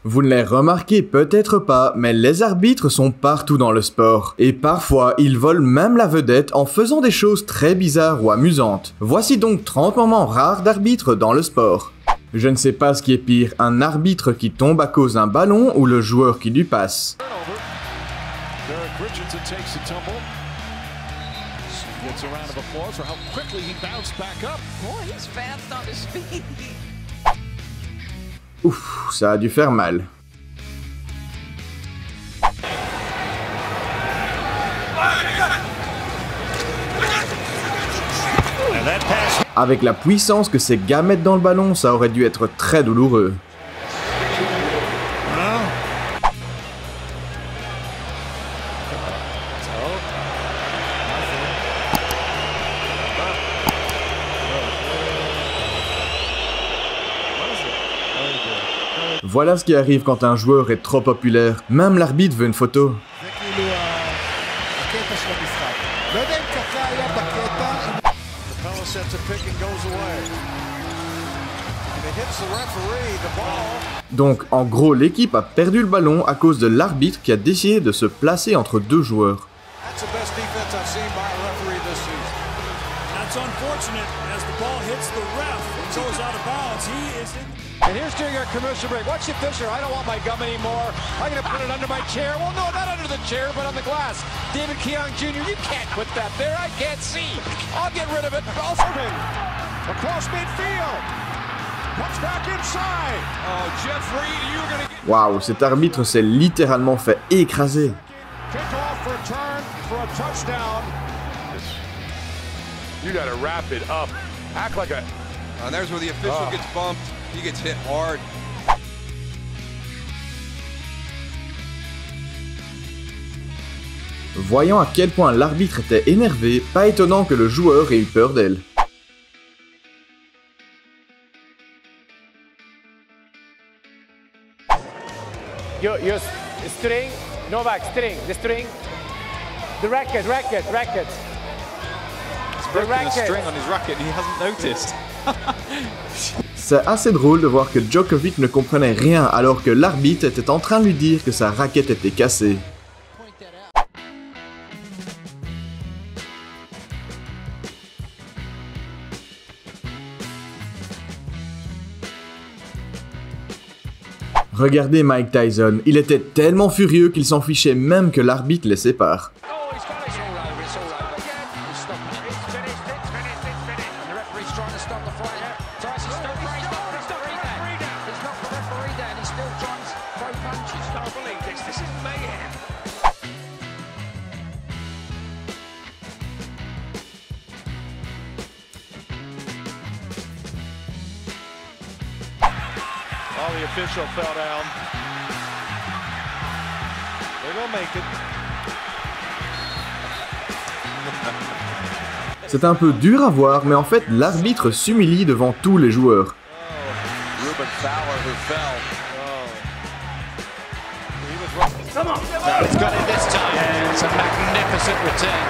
Vous ne les remarquez peut-être pas, mais les arbitres sont partout dans le sport. Et parfois, ils volent même la vedette en faisant des choses très bizarres ou amusantes. Voici donc 30 moments rares d'arbitres dans le sport. Je ne sais pas ce qui est pire, un arbitre qui tombe à cause d'un ballon ou le joueur qui lui passe. Ouf, ça a dû faire mal. Avec la puissance que ces gars mettent dans le ballon, ça aurait dû être très douloureux. Voilà ce qui arrive quand un joueur est trop populaire. Même l'arbitre veut une photo. Donc, en gros, l'équipe a perdu le ballon à cause de l'arbitre qui a décidé de se placer entre deux joueurs. And here's during our commercial break. Watch the Fisher. I don't want my gum anymore. I'm going to put it under my chair. Well, no, not under the chair, but on the glass. David Keong Jr., you can't put that there. I can't see. I'll get rid of it. Across midfield. Comes back inside. Oh, Jeff Reed, you're going to get... Waouh, cet arbitre s'est littéralement fait écraser. Kick off return for a touchdown. You got to wrap it up. Act like a... And there's where the official gets bumped. He gets hit hard. Voyant à quel point l'arbitre était énervé, pas étonnant que le joueur ait eu peur d'elle. Your string, Novak, the string, the racket. He's broken the string on his racket and he hasn't noticed. C'est assez drôle de voir que Djokovic ne comprenait rien alors que l'arbitre était en train de lui dire que sa raquette était cassée. Regardez Mike Tyson, il était tellement furieux qu'il s'en fichait même que l'arbitre les sépare. Oh, the official fell down. They're gonna make it. C'est un peu dur à voir, mais en fait, l'arbitre s'humilie devant tous les joueurs. Ruben Fowler who fell. Come on. No, it's got it this time. Yeah, it's a magnificent return.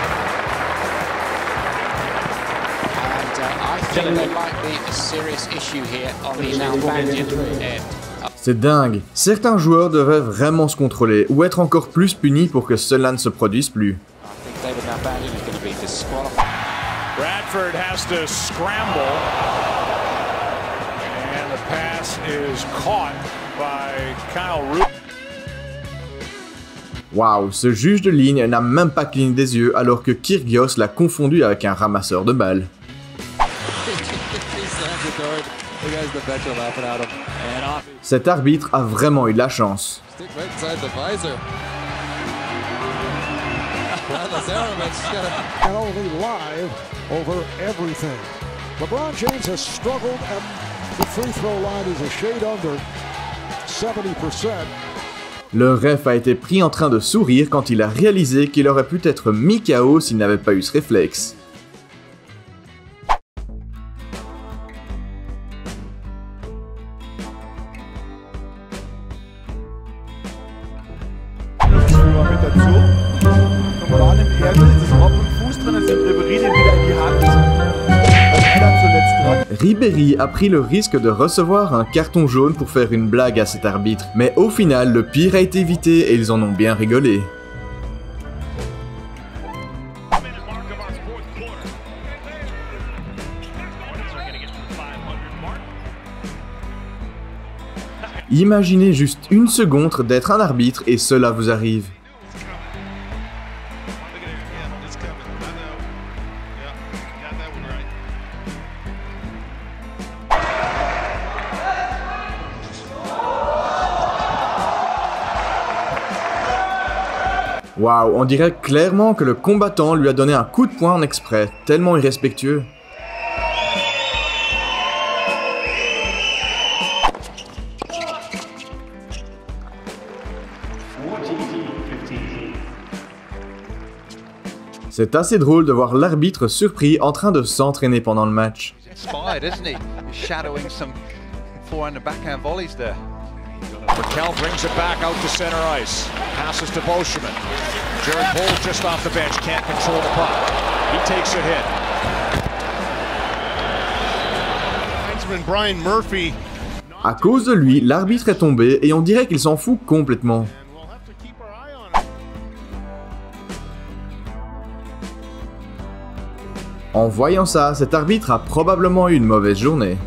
I think there might be a serious issue here on the Nalbandian end. C'est dingue. Certains joueurs devraient vraiment se contrôler ou être encore plus punis pour que cela ne se produise plus. Bradford has to scramble, and the pass is caught by Kyle Root. Waouh, ce juge de ligne n'a même pas cligné des yeux alors que Kyrgios l'a confondu avec un ramasseur de balles. Cet arbitre a vraiment eu de la chance. LeBron James has struggled and the free throw line is a shade under 70%. Le ref a été pris en train de sourire quand il a réalisé qu'il aurait pu être mis KO s'il n'avait pas eu ce réflexe. Im Ärmel ist Rob und Fuß drin, dann nimmt Ribery den wieder in die Hand. Ribéry a pris le risque de recevoir un carton jaune pour faire une blague à cet arbitre, mais au final, le pire a été évité et ils en ont bien rigolé. Imaginez juste une seconde d'être un arbitre et cela vous arrive. Waouh, on dirait clairement que le combattant lui a donné un coup de poing en exprès, tellement irrespectueux. C'est assez drôle de voir l'arbitre surpris en train de s'entraîner pendant le match. Raquel brings it back out to center ice. Passes to Boschman. Jared Bull just off the bench, can't control the puck. He takes a hit. Linesman Brian Murphy. À cause de lui, l'arbitre est tombé et on dirait qu'il s'en fout complètement. En voyant ça, cet arbitre a probablement eu une mauvaise journée.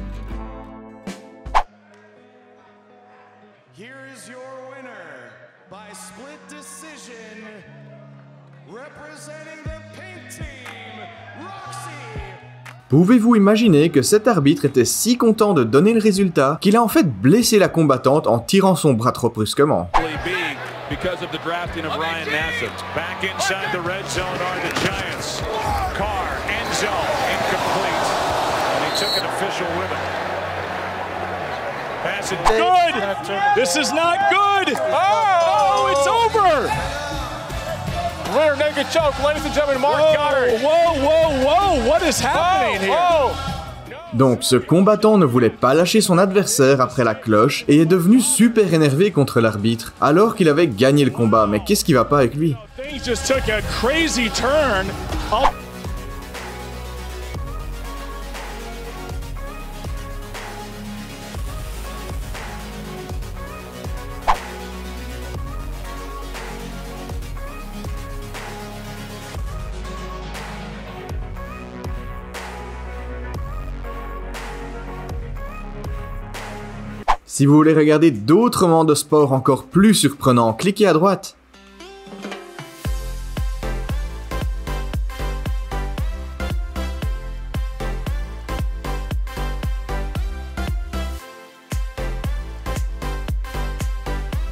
Pouvez-vous imaginer que cet arbitre était si content de donner le résultat qu'il a en fait blessé la combattante en tirant son bras trop brusquement. This is not good. Oh, it's over. Rear naked choke, ladies and gentlemen, Mark Goddard. Whoa, what is happening here? Donc ce combattant ne voulait pas lâcher son adversaire après la cloche et est devenu super énervé contre l'arbitre alors qu'il avait gagné le combat. Mais qu'est-ce qui va pas avec lui? Things just took a crazy turn. Si vous voulez regarder d'autres moments de sport encore plus surprenants, cliquez à droite.